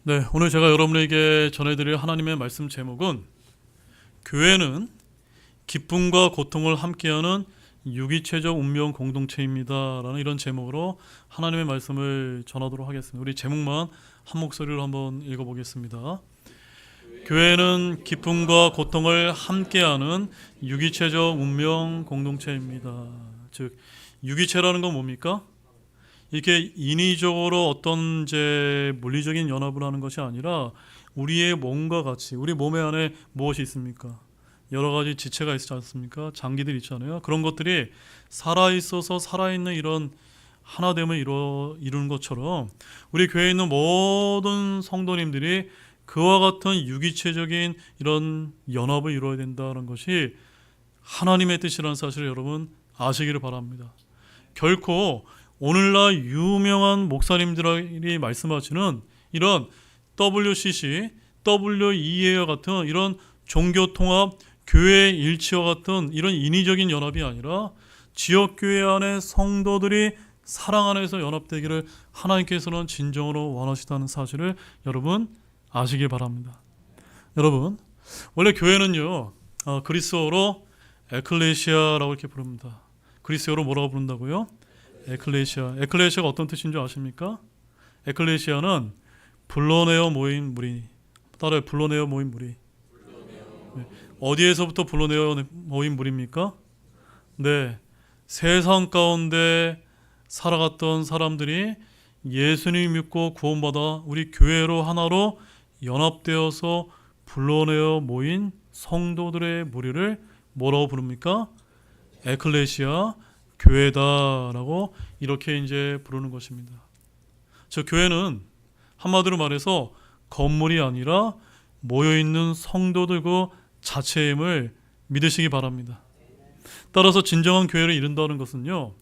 네, 오늘 제가 여러분에게 전해드릴 하나님의 말씀 제목은 교회는 기쁨과 고통을 함께하는 유기체적 운명 공동체입니다 라는 이런 제목으로 하나님의 말씀을 전하도록 하겠습니다. 우리 제목만 한 목소리로 한번 읽어보겠습니다. 교회는 기쁨과 고통을 함께하는 유기체적 운명 공동체입니다. 즉, 유기체라는 건 뭡니까? 이렇게 인위적으로 어떤 이제 물리적인 연합을 하는 것이 아니라 우리의 몸과 같이, 우리 몸의 안에 무엇이 있습니까? 여러 가지 지체가 있지 않습니까? 장기들 있잖아요. 그런 것들이 살아있어서 살아있는 이런 하나됨을 이루는 것처럼 우리 교회에 있는 모든 성도님들이 그와 같은 유기체적인 이런 연합을 이루어야 된다는 것이 하나님의 뜻이라는 사실을 여러분 아시기를 바랍니다. 결코 오늘날 유명한 목사님들이 말씀하시는 이런 WCC, WEA와 같은 이런 종교통합, 교회 일치와 같은 이런 인위적인 연합이 아니라 지역교회 안에 성도들이 사랑 안에서 연합되기를 하나님께서는 진정으로 원하시다는 사실을 여러분 아시기 바랍니다. 여러분, 원래 교회는요, 그리스어로 에클레시아라고 이렇게 부릅니다. 그리스어로 뭐라고 부른다고요? 에클레시아. 에클레시아가 어떤 뜻인 줄 아십니까? 에클레시아는 불러내어 모인 무리. 따라요. 불러내어 모인 무리. 네. 어디에서부터 불러내어 모인 무리입니까? 네. 세상 가운데 살아갔던 사람들이 예수님 믿고 구원받아 우리 교회로 하나로 연합되어서 불러내어 모인 성도들의 무리를 뭐라고 부릅니까? 에클레시아, 교회다라고 이렇게 이제 부르는 것입니다. 저 교회는 한마디로 말해서 건물이 아니라 모여있는 성도들 그 자체임을 믿으시기 바랍니다. 따라서 진정한 교회를 이룬다는 것은요,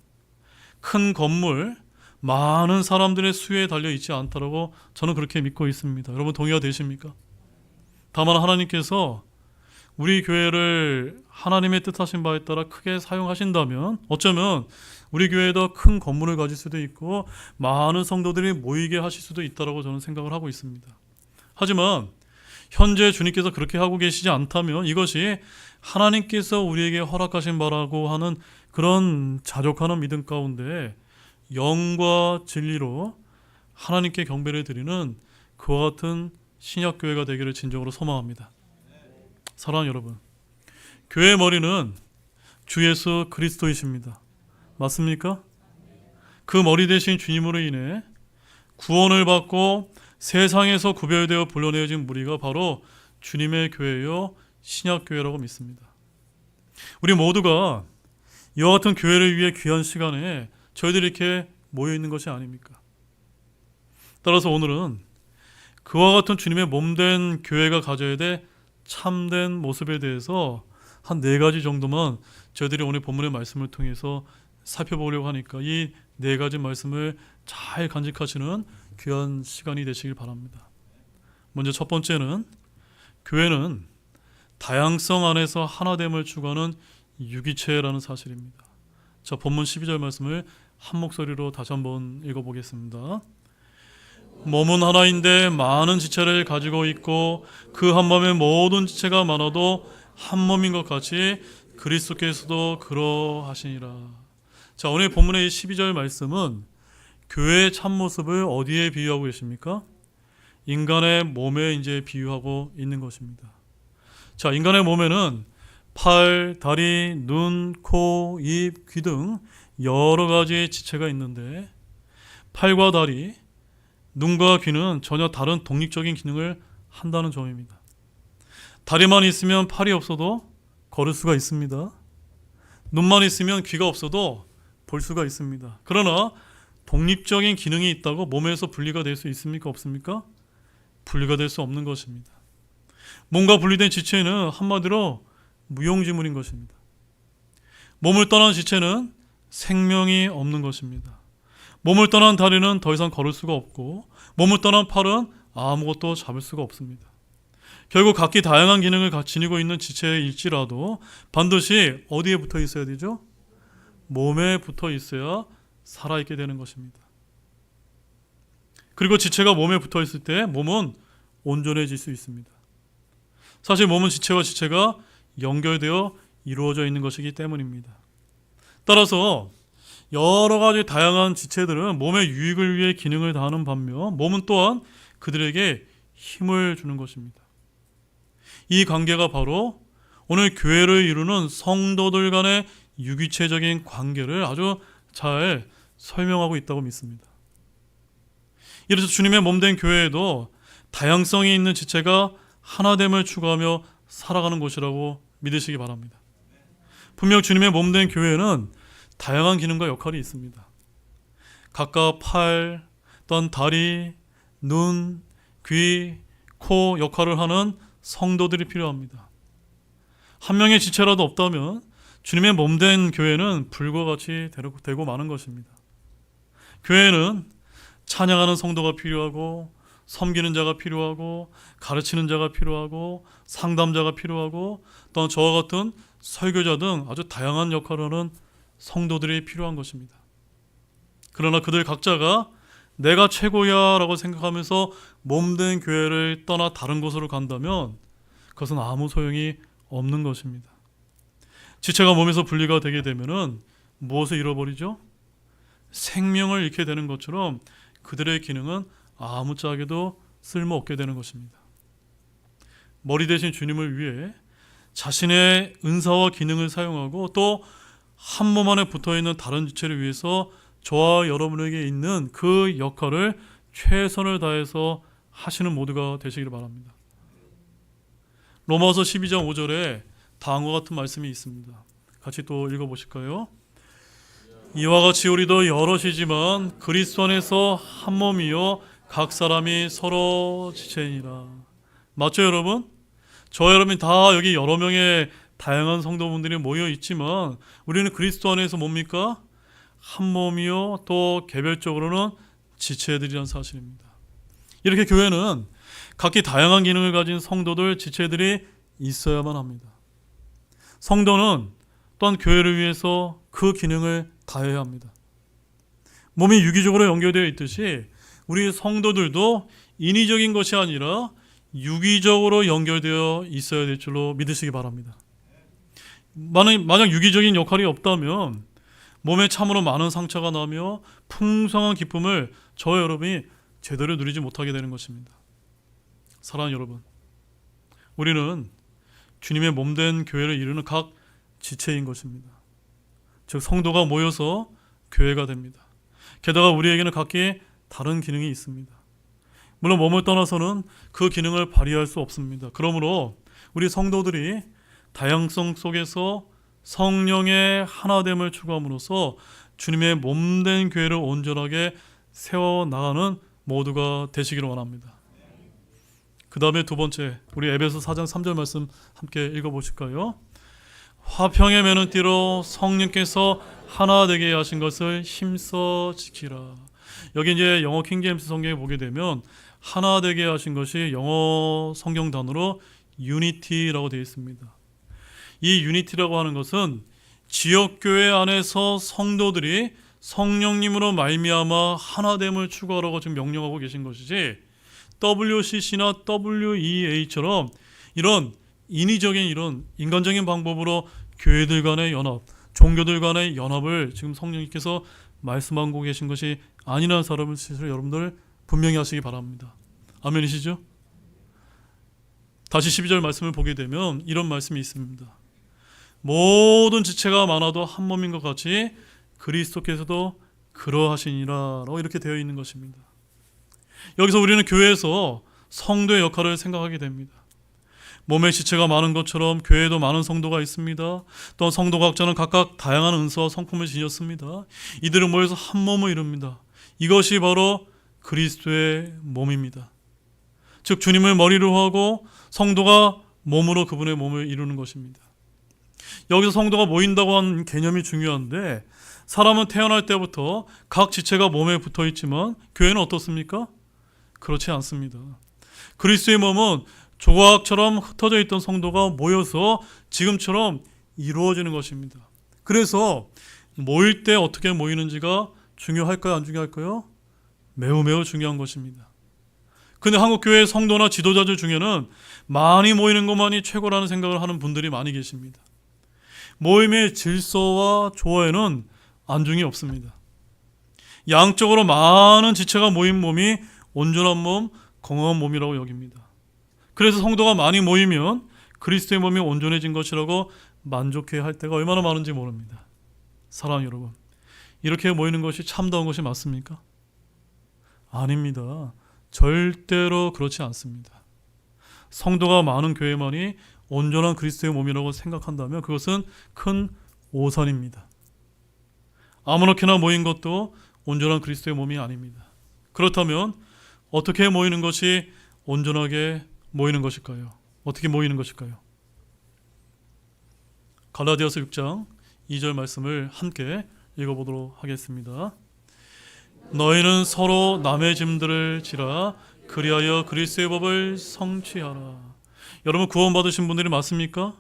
큰 건물, 많은 사람들의 수에 달려있지 않다라고 저는 그렇게 믿고 있습니다. 여러분 동의가 되십니까? 다만 하나님께서 우리 교회를 하나님의 뜻하신 바에 따라 크게 사용하신다면 어쩌면 우리 교회에도 큰 건물을 가질 수도 있고 많은 성도들이 모이게 하실 수도 있다고 저는 생각을 하고 있습니다. 하지만 현재 주님께서 그렇게 하고 계시지 않다면 이것이 하나님께서 우리에게 허락하신 바라고 하는 그런 자족하는 믿음 가운데 영과 진리로 하나님께 경배를 드리는 그와 같은 신약교회가 되기를 진정으로 소망합니다. 사랑하는 여러분, 교회의 머리는 주 예수 그리스도이십니다. 맞습니까? 그 머리 대신 주님으로 인해 구원을 받고 세상에서 구별되어 불러내어진 무리가 바로 주님의 교회요 신약교회라고 믿습니다. 우리 모두가 이와 같은 교회를 위해 귀한 시간에 저희들이 이렇게 모여있는 것이 아닙니까? 따라서 오늘은 그와 같은 주님의 몸된 교회가 가져야 될 참된 모습에 대해서 한 4가지 정도만 저희들이 오늘 본문의 말씀을 통해서 살펴보려고 하니까 이 4가지 말씀을 잘 간직하시는 귀한 시간이 되시길 바랍니다. 먼저 첫 번째는 교회는 다양성 안에서 하나됨을 추구하는 유기체라는 사실입니다. 자, 본문 12절 말씀을 한 목소리로 다시 한번 읽어보겠습니다. 몸은 하나인데 많은 지체를 가지고 있고 그 한 몸에 모든 지체가 많아도 한 몸인 것 같이 그리스도께서도 그러하시니라. 자, 오늘 본문의 12절 말씀은 교회의 참모습을 어디에 비유하고 계십니까? 인간의 몸에 이제 비유하고 있는 것입니다. 자, 인간의 몸에는 팔, 다리, 눈, 코, 입, 귀 등 여러 가지 지체가 있는데 팔과 다리, 눈과 귀는 전혀 다른 독립적인 기능을 한다는 점입니다. 다리만 있으면 팔이 없어도 걸을 수가 있습니다. 눈만 있으면 귀가 없어도 볼 수가 있습니다. 그러나 독립적인 기능이 있다고 몸에서 분리가 될 수 있습니까? 없습니까? 분리가 될 수 없는 것입니다. 몸과 분리된 지체는 한마디로 무용지물인 것입니다. 몸을 떠난 지체는 생명이 없는 것입니다. 몸을 떠난 다리는 더 이상 걸을 수가 없고 몸을 떠난 팔은 아무것도 잡을 수가 없습니다. 결국 각기 다양한 기능을 지니고 있는 지체일지라도 반드시 어디에 붙어 있어야 되죠? 몸에 붙어 있어야 살아있게 되는 것입니다. 그리고 지체가 몸에 붙어 있을 때 몸은 온전해질 수 있습니다. 사실 몸은 지체와 지체가 연결되어 이루어져 있는 것이기 때문입니다. 따라서 여러 가지 다양한 지체들은 몸의 유익을 위해 기능을 다하는 반면 몸은 또한 그들에게 힘을 주는 것입니다. 이 관계가 바로 오늘 교회를 이루는 성도들 간의 유기체적인 관계를 아주 잘 설명하고 있다고 믿습니다. 이래서 주님의 몸된 교회에도 다양성이 있는 지체가 하나됨을 추구하며 살아가는 곳이라고 믿으시기 바랍니다. 분명 주님의 몸된 교회는 다양한 기능과 역할이 있습니다. 각각 팔, 또한 다리, 눈, 귀, 코 역할을 하는 성도들이 필요합니다. 한 명의 지체라도 없다면 주님의 몸된 교회는 불과 같이 되고 마는 것입니다. 교회는 찬양하는 성도가 필요하고, 섬기는 자가 필요하고, 가르치는 자가 필요하고, 상담자가 필요하고, 또한 저와 같은 설교자 등 아주 다양한 역할을 하는 성도들이 필요한 것입니다. 그러나 그들 각자가 내가 최고야 라고 생각하면서 몸된 교회를 떠나 다른 곳으로 간다면 그것은 아무 소용이 없는 것입니다. 지체가 몸에서 분리가 되게 되면은 무엇을 잃어버리죠? 생명을 잃게 되는 것처럼 그들의 기능은 아무짝에도 쓸모없게 되는 것입니다. 머리 대신 주님을 위해 자신의 은사와 기능을 사용하고 또 한 몸 안에 붙어있는 다른 지체를 위해서 저와 여러분에게 있는 그 역할을 최선을 다해서 하시는 모두가 되시기를 바랍니다. 로마서 12장 5절에 다음과 같은 말씀이 있습니다. 같이 또 읽어보실까요? 이와 같이 우리도 여럿이지만 그리스도 안에서 한 몸이요 각 사람이 서로 지체이니라. 맞죠 여러분? 저 여러분 다 여기 여러 명의 다양한 성도분들이 모여 있지만 우리는 그리스도 안에서 뭡니까? 한 몸이요 또 개별적으로는 지체들이란 사실입니다. 이렇게 교회는 각기 다양한 기능을 가진 성도들, 지체들이 있어야만 합니다. 성도는 또한 교회를 위해서 그 기능을 다해야 합니다. 몸이 유기적으로 연결되어 있듯이 우리 성도들도 인위적인 것이 아니라 유기적으로 연결되어 있어야 될 줄로 믿으시기 바랍니다. 만약 유기적인 역할이 없다면 몸에 참으로 많은 상처가 나며 풍성한 기쁨을 저와 여러분이 제대로 누리지 못하게 되는 것입니다. 사랑하는 여러분, 우리는 주님의 몸된 교회를 이루는 각 지체인 것입니다. 즉 성도가 모여서 교회가 됩니다. 게다가 우리에게는 각기 다른 기능이 있습니다. 물론 몸을 떠나서는 그 기능을 발휘할 수 없습니다. 그러므로 우리 성도들이 다양성 속에서 성령의 하나됨을 추구함으로써 주님의 몸된 교회를 온전하게 세워나가는 모두가 되시기를 원합니다. 그 다음에 두 번째, 우리 에베소 4장 3절 말씀 함께 읽어보실까요? 화평의 매는띠로 성령께서 하나 되게 하신 것을 힘써 지키라. 여기 이제 영어 킹제임스 성경에 보게 되면 하나 되게 하신 것이 영어 성경 단어로 유니티라고 되어 있습니다. 이 유니티라고 하는 것은 지역교회 안에서 성도들이 성령님으로 말미암아 하나됨을 추구하라고 지금 명령하고 계신 것이지, WCC나 WEA처럼 이런 인위적인 이런 인간적인 방법으로 교회들 간의 연합, 종교들 간의 연합을 지금 성령님께서 말씀하고 계신 것이 아니라는 사실을 여러분들 분명히 하시기 바랍니다. 아멘이시죠? 다시 12절 말씀을 보게 되면 이런 말씀이 있습니다. 모든 지체가 많아도 한 몸인 것 같이 그리스도께서도 그러하시니라 라고 이렇게 되어 있는 것입니다. 여기서 우리는 교회에서 성도의 역할을 생각하게 됩니다. 몸의 지체가 많은 것처럼 교회에도 많은 성도가 있습니다. 또한 성도 각자는 각각 다양한 은사와 성품을 지녔습니다. 이들은 모여서 한 몸을 이룹니다. 이것이 바로 그리스도의 몸입니다. 즉 주님을 머리로 하고 성도가 몸으로 그분의 몸을 이루는 것입니다. 여기서 성도가 모인다고 하는 개념이 중요한데, 사람은 태어날 때부터 각 지체가 몸에 붙어 있지만 교회는 어떻습니까? 그렇지 않습니다. 그리스도의 몸은 조각처럼 흩어져 있던 성도가 모여서 지금처럼 이루어지는 것입니다. 그래서 모일 때 어떻게 모이는지가 중요할까요? 안 중요할까요? 매우 매우 중요한 것입니다. 근데 한국교회 성도나 지도자들 중에는 많이 모이는 것만이 최고라는 생각을 하는 분들이 많이 계십니다. 모임의 질서와 조화에는 안중이 없습니다. 양적으로 많은 지체가 모인 몸이 온전한 몸, 건강한 몸이라고 여깁니다. 그래서 성도가 많이 모이면 그리스도의 몸이 온전해진 것이라고 만족해야 할 때가 얼마나 많은지 모릅니다. 사랑하는 여러분, 이렇게 모이는 것이 참다운 것이 맞습니까? 아닙니다. 절대로 그렇지 않습니다. 성도가 많은 교회만이 온전한 그리스도의 몸이라고 생각한다면 그것은 큰 오산입니다. 아무렇게나 모인 것도 온전한 그리스도의 몸이 아닙니다. 그렇다면 어떻게 모이는 것이 온전하게 모이는 것일까요? 어떻게 모이는 것일까요? 갈라디아서 6장 2절 말씀을 함께 읽어보도록 하겠습니다. 너희는 서로 남의 짐들을 지라 그리하여 그리스도의 법을 성취하라. 여러분 구원받으신 분들이 맞습니까?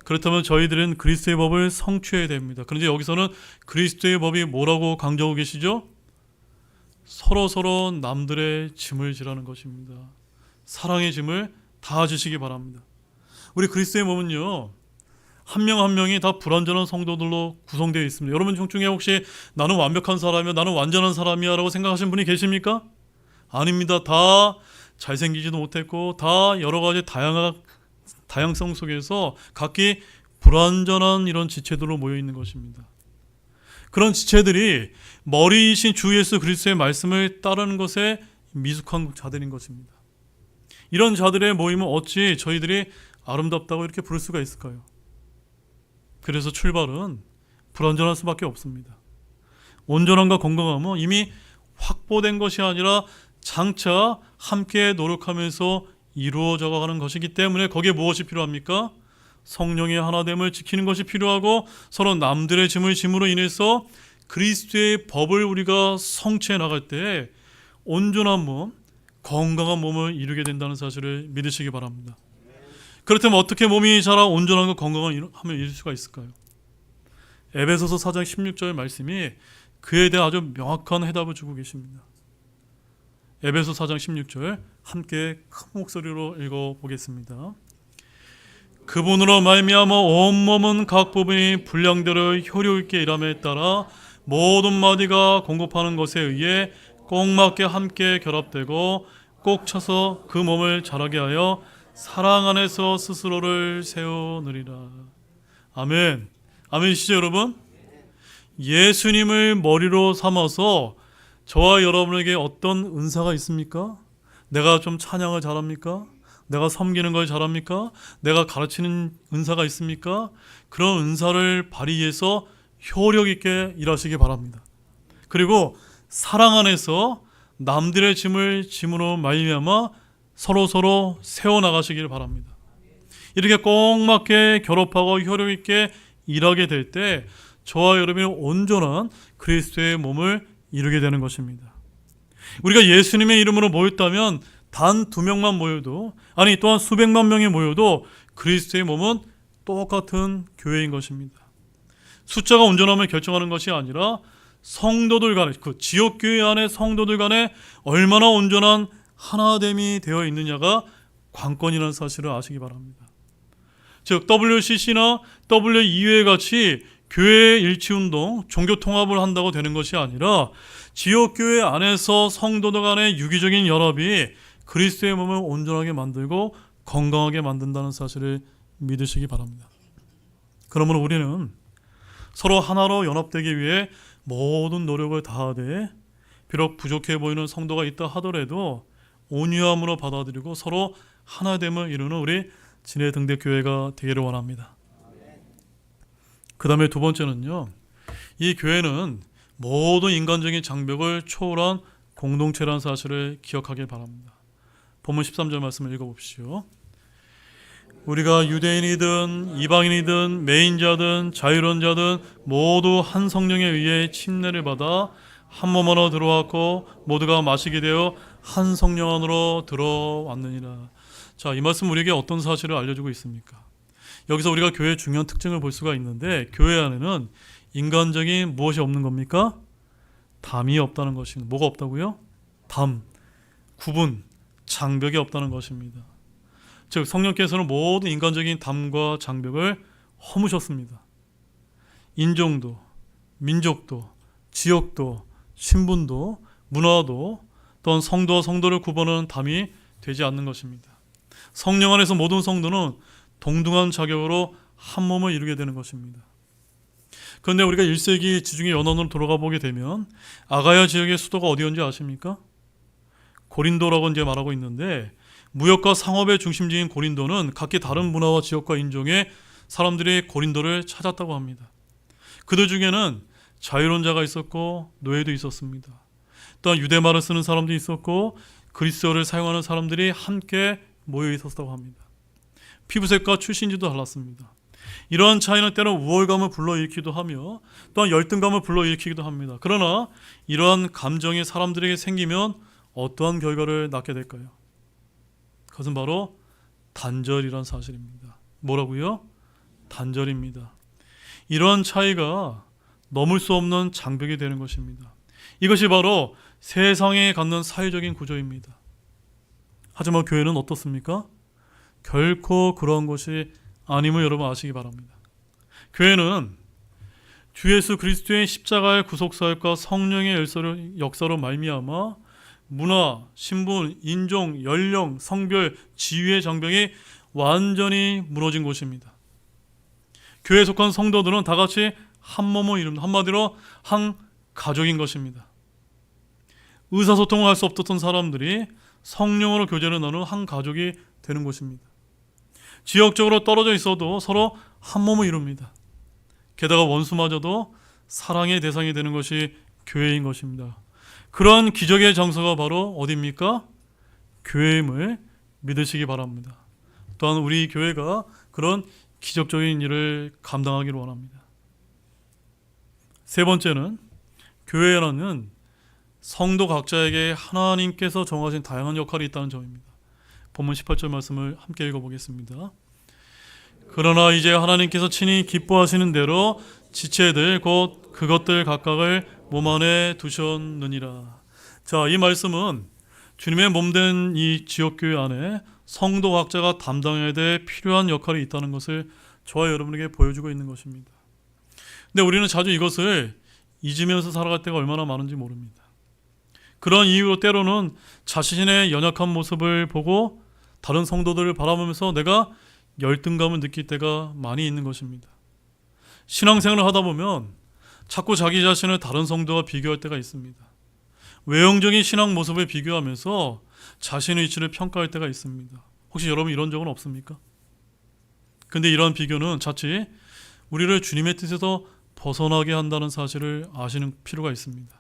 그렇다면 저희들은 그리스도의 법을 성취해야 됩니다. 그런데 여기서는 그리스도의 법이 뭐라고 강조하고 계시죠? 서로 남들의 짐을 지라는 것입니다. 사랑의 짐을 다 지시기 바랍니다. 우리 그리스도의 몸은요, 한 명 한 명이 다 불완전한 성도들로 구성되어 있습니다. 여러분 중에 혹시 나는 완벽한 사람이야, 나는 완전한 사람이야 라고 생각하시는 분이 계십니까? 아닙니다. 다 잘생기지도 못했고 다 여러 가지 다양성 속에서 각기 불완전한 이런 지체들로 모여 있는 것입니다. 그런 지체들이 머리이신 주 예수 그리스도의 말씀을 따르는 것에 미숙한 자들인 것입니다. 이런 자들의 모임은 어찌 저희들이 아름답다고 이렇게 부를 수가 있을까요? 그래서 출발은 불완전할 수밖에 없습니다. 온전함과 건강함은 이미 확보된 것이 아니라 장차 함께 노력하면서 이루어져 가는 것이기 때문에 거기에 무엇이 필요합니까? 성령의 하나됨을 지키는 것이 필요하고 서로 남들의 짐을 짐으로 인해서 그리스도의 법을 우리가 성취해 나갈 때 온전한 몸, 건강한 몸을 이루게 된다는 사실을 믿으시기 바랍니다. 그렇다면 어떻게 몸이 자라 온전한 것 건강한 함을 이룰 수가 있을까요? 에베소서 4장 16절 말씀이 그에 대해 아주 명확한 해답을 주고 계십니다. 에베소 4장 16절 함께 큰 목소리로 읽어보겠습니다. 그분으로 말미암아 온몸은 각 부분이 분량대로 효력 있게 일함에 따라 모든 마디가 공급하는 것에 의해 꼭 맞게 함께 결합되고 꼭 차서 그 몸을 자라게 하여 사랑 안에서 스스로를 세우느니라. 아멘. 아멘이시죠 여러분? 예수님을 머리로 삼아서 저와 여러분에게 어떤 은사가 있습니까? 내가 좀 찬양을 잘합니까? 내가 섬기는 걸 잘합니까? 내가 가르치는 은사가 있습니까? 그런 은사를 발휘해서 효력 있게 일하시기 바랍니다. 그리고 사랑 안에서 남들의 짐을 짐으로 말미암아 서로 세워나가시길 바랍니다. 이렇게 꼭 맞게 결합하고 효력 있게 일하게 될 때 저와 여러분이 온전한 그리스도의 몸을 이루게 되는 것입니다. 우리가 예수님의 이름으로 모였다면 단 2명만 모여도 아니 또한 수백만 명이 모여도 그리스도의 몸은 똑같은 교회인 것입니다. 숫자가 온전함을 결정하는 것이 아니라 성도들 간에 그 지역교회 안에 성도들 간에 얼마나 온전한 하나됨이 되어 있느냐가 관건이라는 사실을 아시기 바랍니다. 즉 WCC나 WE회 같이 교회 일치운동, 종교통합을 한다고 되는 것이 아니라 지역교회 안에서 성도들 간의 유기적인 연합이 그리스도의 몸을 온전하게 만들고 건강하게 만든다는 사실을 믿으시기 바랍니다. 그러므로 우리는 서로 하나로 연합되기 위해 모든 노력을 다하되 비록 부족해 보이는 성도가 있다 하더라도 온유함으로 받아들이고 서로 하나됨을 이루는 우리 진해 등대교회가 되기를 원합니다. 그 다음에 두 번째는요, 이 교회는 모든 인간적인 장벽을 초월한 공동체라는 사실을 기억하길 바랍니다. 본문 13절 말씀을 읽어봅시오. 우리가 유대인이든 이방인이든 매인자든 자유론자든 모두 한 성령에 의해 침례를 받아 한 몸 안으로 들어왔고 모두가 마시게 되어 한 성령 안으로 들어왔느니라. 자, 이 말씀 우리에게 어떤 사실을 알려주고 있습니까? 여기서 우리가 교회의 중요한 특징을 볼 수가 있는데 교회 안에는 인간적인 무엇이 없는 겁니까? 담이 없다는 것입니다. 뭐가 없다고요? 담, 구분, 장벽이 없다는 것입니다. 즉 성령께서는 모든 인간적인 담과 장벽을 허무셨습니다. 인종도, 민족도, 지역도, 신분도, 문화도, 또한 성도와 성도를 구분하는 담이 되지 않는 것입니다. 성령 안에서 모든 성도는 동등한 자격으로 한 몸을 이루게 되는 것입니다. 그런데 우리가 1세기 지중해 연원으로 돌아가 보게 되면 아가야 지역의 수도가 어디였는지 아십니까? 고린도라고 이제 말하고 있는데, 무역과 상업의 중심지인 고린도는 각기 다른 문화와 지역과 인종의 사람들이 고린도를 찾았다고 합니다. 그들 중에는 자유론자가 있었고 노예도 있었습니다. 또한 유대말을 쓰는 사람도 있었고 그리스어를 사용하는 사람들이 함께 모여 있었다고 합니다. 피부색과 출신지도 달랐습니다. 이러한 차이는 때로 우월감을 불러일으키기도 하며 또한 열등감을 불러일으키기도 합니다. 그러나 이러한 감정이 사람들에게 생기면 어떠한 결과를 낳게 될까요? 그것은 바로 단절이란 사실입니다. 뭐라고요? 단절입니다. 이러한 차이가 넘을 수 없는 장벽이 되는 것입니다. 이것이 바로 세상에 갖는 사회적인 구조입니다. 하지만 교회는 어떻습니까? 결코 그러한 것이 아님을 여러분 아시기 바랍니다. 교회는 주 예수 그리스도의 십자가의 구속사역과 성령의 역사로 말미암아 문화, 신분, 인종, 연령, 성별, 지위의 장벽이 완전히 무너진 곳입니다. 교회에 속한 성도들은 다 같이 한 몸을 이룹니다. 한마디로 한 가족인 것입니다. 의사소통을 할 수 없었던 사람들이 성령으로 교제를 나누는 한 가족이 되는 것입니다. 지역적으로 떨어져 있어도 서로 한 몸을 이룹니다. 게다가 원수마저도 사랑의 대상이 되는 것이 교회인 것입니다. 그러한 기적의 장소가 바로 어디입니까? 교회임을 믿으시기 바랍니다. 또한 우리 교회가 그런 기적적인 일을 감당하기를 원합니다. 세 번째는, 교회라는 성도 각자에게 하나님께서 정하신 다양한 역할이 있다는 점입니다. 본문 18절 말씀을 함께 읽어보겠습니다. 그러나 이제 하나님께서 친히 기뻐하시는 대로 지체들 곧 그것들 각각을 몸 안에 두셨느니라. 자, 이 말씀은 주님의 몸된 이 지역교회 안에 성도 각자가 담당해야 될 필요한 역할이 있다는 것을 저와 여러분에게 보여주고 있는 것입니다. 근데 우리는 자주 이것을 잊으면서 살아갈 때가 얼마나 많은지 모릅니다. 그런 이유로 때로는 자신의 연약한 모습을 보고 다른 성도들을 바라보면서 내가 열등감을 느낄 때가 많이 있는 것입니다. 신앙생활을 하다 보면 자꾸 자기 자신을 다른 성도와 비교할 때가 있습니다. 외형적인 신앙 모습을 비교하면서 자신의 위치를 평가할 때가 있습니다. 혹시 여러분 이런 적은 없습니까? 근데 이러한 비교는 자칫 우리를 주님의 뜻에서 벗어나게 한다는 사실을 아시는 필요가 있습니다.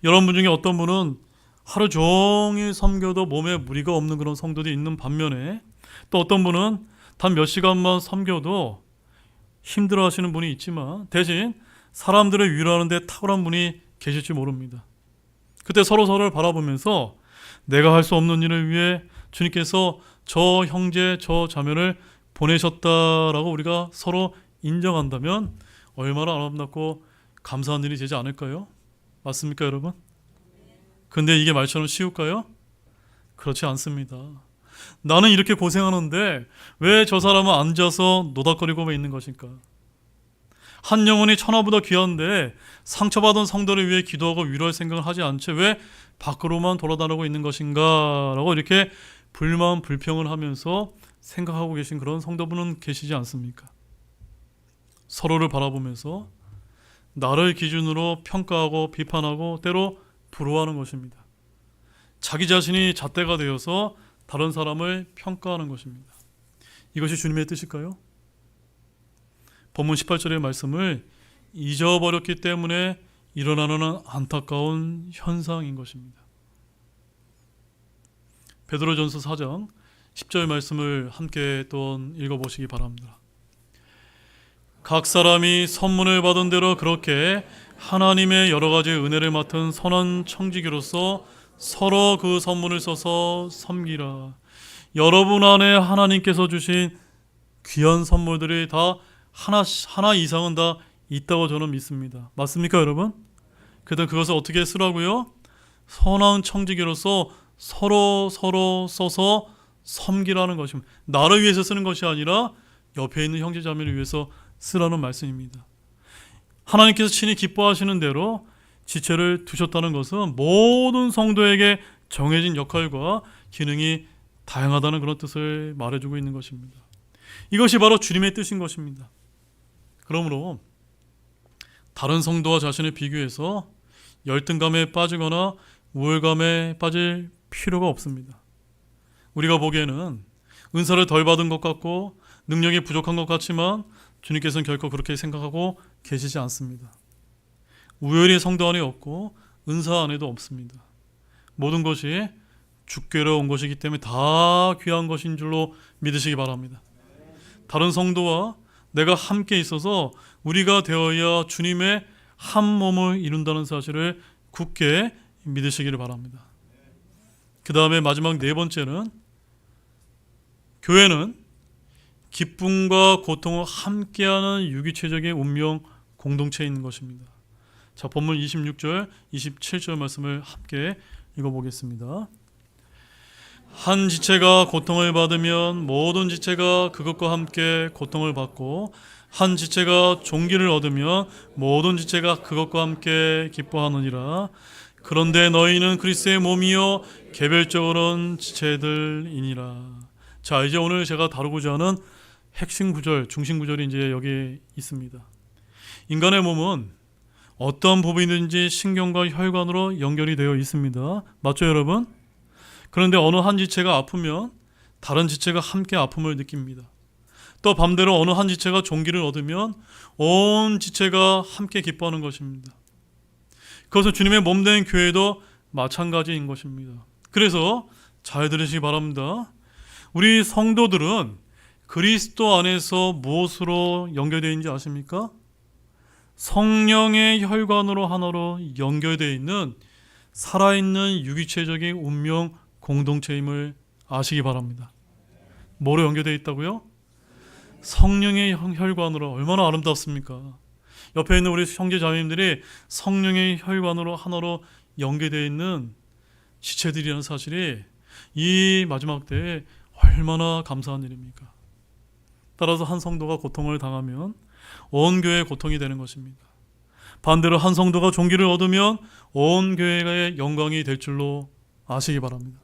여러분 중에 어떤 분은 하루 종일 섬겨도 몸에 무리가 없는 그런 성도들이 있는 반면에, 또 어떤 분은 단 몇 시간만 섬겨도 힘들어 하시는 분이 있지만 대신 사람들을 위로하는 데 탁월한 분이 계실지 모릅니다. 그때 서로를 바라보면서 내가 할 수 없는 일을 위해 주님께서 저 형제 저 자매를 보내셨다라고 우리가 서로 인정한다면 얼마나 아름답고 감사한 일이 되지 않을까요? 맞습니까, 여러분? 근데 이게 말처럼 쉬울까요? 그렇지 않습니다. 나는 이렇게 고생하는데 왜 저 사람은 앉아서 노닥거리고 있는 것일까? 한 영혼이 천하보다 귀한데 상처받은 성도를 위해 기도하고 위로할 생각을 하지 않지 왜 밖으로만 돌아다니고 있는 것인가? 라고 이렇게 불만 불평을 하면서 생각하고 계신 그런 성도분은 계시지 않습니까? 서로를 바라보면서 나를 기준으로 평가하고 비판하고 때로 부러워하는 것입니다. 자기 자신이 잣대가 되어서 다른 사람을 평가하는 것입니다. 이것이 주님의 뜻일까요? 본문 18절의 말씀을 잊어버렸기 때문에 일어나는 안타까운 현상인 것입니다. 베드로전서 4장 10절 말씀을 함께 또 읽어보시기 바랍니다. 각 사람이 선문을 받은 대로 그렇게 하나님의 여러 가지 은혜를 맡은 선한 청지기로서 서로 그 선문을 써서 섬기라. 여러분 안에 하나님께서 주신 귀한 선물들이 다 하나 이상은 다 있다고 저는 믿습니다. 맞습니까, 여러분? 그래서 그것을 어떻게 쓰라고요? 선한 청지기로서 서로 써서 섬기라는 것입니다. 나를 위해서 쓰는 것이 아니라 옆에 있는 형제자매를 위해서 쓰라는 말씀입니다. 하나님께서 친히 기뻐하시는 대로 지체를 두셨다는 것은 모든 성도에게 정해진 역할과 기능이 다양하다는 그런 뜻을 말해주고 있는 것입니다. 이것이 바로 주님의 뜻인 것입니다. 그러므로 다른 성도와 자신을 비교해서 열등감에 빠지거나 우월감에 빠질 필요가 없습니다. 우리가 보기에는 은사를 덜 받은 것 같고 능력이 부족한 것 같지만 주님께서는 결코 그렇게 생각하고 계시지 않습니다. 우열이 성도 안에 없고 은사 안에도 없습니다. 모든 것이 주께로 온 것이기 때문에 다 귀한 것인 줄로 믿으시기 바랍니다. 다른 성도와 내가 함께 있어서 우리가 되어야 주님의 한 몸을 이룬다는 사실을 굳게 믿으시기를 바랍니다. 그 다음에 마지막 네 번째는 교회는 기쁨과 고통을 함께하는 유기체적인 운명 공동체인 것입니다. 자, 본문 26절, 27절 말씀을 함께 읽어보겠습니다. 한 지체가 고통을 받으면 모든 지체가 그것과 함께 고통을 받고 한 지체가 존귀를 얻으면 모든 지체가 그것과 함께 기뻐하느니라. 그런데 너희는 그리스도의 몸이요 개별적으로는 지체들이니라. 자, 이제 오늘 제가 다루고자 하는 핵심 구절, 중심 구절이 이제 여기 있습니다. 인간의 몸은 어떤 부분이든지 신경과 혈관으로 연결이 되어 있습니다. 맞죠, 여러분? 그런데 어느 한 지체가 아프면 다른 지체가 함께 아픔을 느낍니다. 또 반대로 어느 한 지체가 존귀를 얻으면 온 지체가 함께 기뻐하는 것입니다. 그것은 주님의 몸된 교회도 마찬가지인 것입니다. 그래서 잘 들으시기 바랍니다. 우리 성도들은 그리스도 안에서 무엇으로 연결되어 있는지 아십니까? 성령의 혈관으로 하나로 연결되어 있는 살아있는 유기체적인 운명 공동체임을 아시기 바랍니다. 뭐로 연결되어 있다고요? 성령의 혈관으로. 얼마나 아름답습니까? 옆에 있는 우리 형제 자매님들이 성령의 혈관으로 하나로 연결되어 있는 지체들이라는 사실이 이 마지막 때에 얼마나 감사한 일입니까? 따라서 한 성도가 고통을 당하면 온 교회의 고통이 되는 것입니다. 반대로 한 성도가 존귀를 얻으면 온 교회의 영광이 될 줄로 아시기 바랍니다.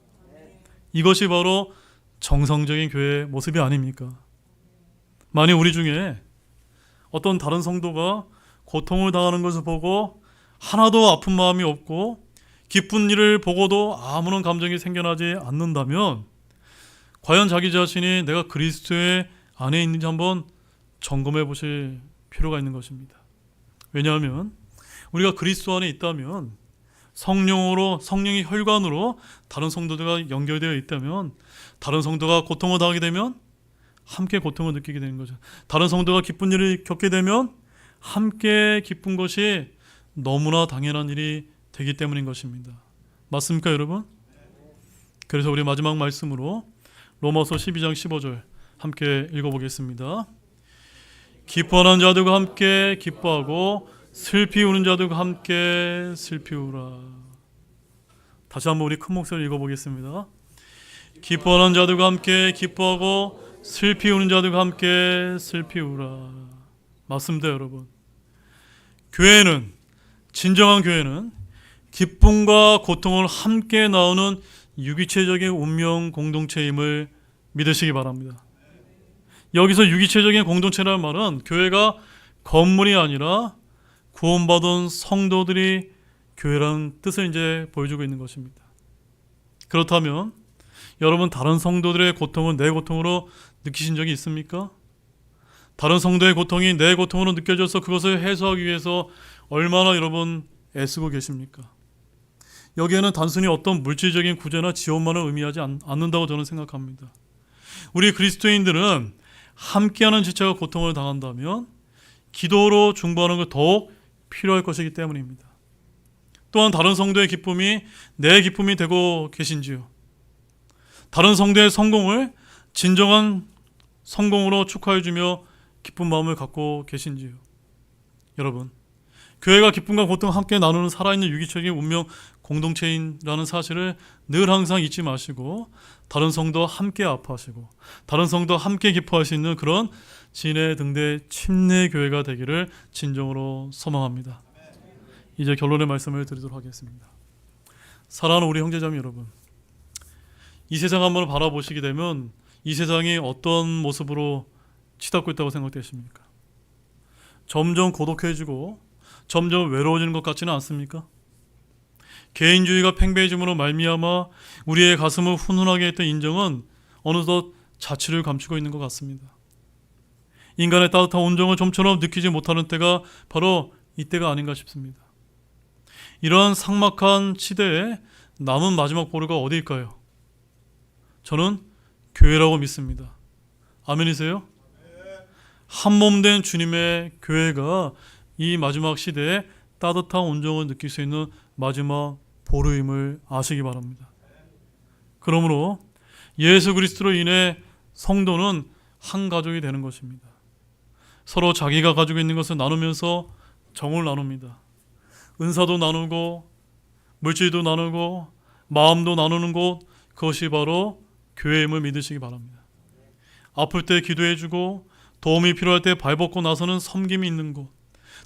이것이 바로 정상적인 교회의 모습이 아닙니까? 만약 우리 중에 어떤 다른 성도가 고통을 당하는 것을 보고 하나도 아픈 마음이 없고 기쁜 일을 보고도 아무런 감정이 생겨나지 않는다면 과연 자기 자신이 내가 그리스도의 안에 있는지 한번 점검해 보실 필요가 있는 것입니다. 왜냐하면 우리가 그리스도 안에 있다면 성령의 혈관으로 다른 성도들과 연결되어 있다면 다른 성도가 고통을 당하게 되면 함께 고통을 느끼게 되는 거죠. 다른 성도가 기쁜 일을 겪게 되면 함께 기쁜 것이 너무나 당연한 일이 되기 때문인 것입니다. 맞습니까, 여러분? 그래서 우리 마지막 말씀으로 로마서 12장 15절 함께 읽어보겠습니다. 기뻐하는 자들과 함께 기뻐하고 슬피 우는 자들과 함께 슬피 우라. 다시 한번 우리 큰 목소리로 읽어보겠습니다. 기뻐하는 자들과 함께 기뻐하고 슬피 우는 자들과 함께 슬피 우라. 맞습니다, 여러분. 교회는, 진정한 교회는 기쁨과 고통을 함께 나누는 유기체적인 운명 공동체임을 믿으시기 바랍니다. 여기서 유기체적인 공동체라는 말은 교회가 건물이 아니라 구원받은 성도들이 교회라는 뜻을 이제 보여주고 있는 것입니다. 그렇다면 여러분, 다른 성도들의 고통은 내 고통으로 느끼신 적이 있습니까? 다른 성도의 고통이 내 고통으로 느껴져서 그것을 해소하기 위해서 얼마나 여러분 애쓰고 계십니까? 여기에는 단순히 어떤 물질적인 구제나 지원만을 의미하지 않는다고 저는 생각합니다. 우리 그리스도인들은 함께하는 지체가 고통을 당한다면 기도로 중보하는 것 더욱 필요할 것이기 때문입니다. 또한 다른 성도의 기쁨이 내 기쁨이 되고 계신지요? 다른 성도의 성공을 진정한 성공으로 축하해주며 기쁜 마음을 갖고 계신지요? 여러분, 교회가 기쁨과 고통 함께 나누는 살아있는 유기적인 운명 공동체인라는 사실을 늘 항상 잊지 마시고 다른 성도 함께 아파하시고 다른 성도 함께 기뻐할 수 있는 그런 진해 등대 침례 교회가 되기를 진정으로 소망합니다. 이제 결론의 말씀을 드리도록 하겠습니다. 사랑하는 우리 형제자매 여러분, 이 세상 한번 바라보시게 되면 이 세상이 어떤 모습으로 치닫고 있다고 생각되십니까? 점점 고독해지고 점점 외로워지는 것 같지는 않습니까? 개인주의가 팽배해짐으로 말미암아 우리의 가슴을 훈훈하게 했던 인정은 어느덧 자취를 감추고 있는 것 같습니다. 인간의 따뜻한 온정을 좀처럼 느끼지 못하는 때가 바로 이때가 아닌가 싶습니다. 이러한 삭막한 시대에 남은 마지막 보루가 어디일까요? 저는 교회라고 믿습니다. 아멘이세요? 한몸된 주님의 교회가 이 마지막 시대에 따뜻한 온정을 느낄 수 있는 마지막 보루임을 아시기 바랍니다. 그러므로 예수 그리스도로 인해 성도는 한 가족이 되는 것입니다. 서로 자기가 가지고 있는 것을 나누면서 정을 나눕니다. 은사도 나누고 물질도 나누고 마음도 나누는 곳, 그것이 바로 교회임을 믿으시기 바랍니다. 아플 때 기도해주고 도움이 필요할 때 발벗고 나서는 섬김이 있는 곳,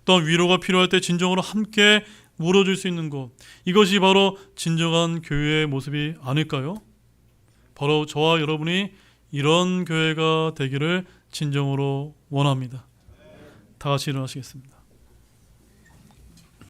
또한 위로가 필요할 때 진정으로 함께 물어줄 수 있는 곳, 이것이 바로 진정한 교회의 모습이 아닐까요? 바로 저와 여러분이 이런 교회가 되기를 진정으로 원합니다. 다 같이 일어나시겠습니다.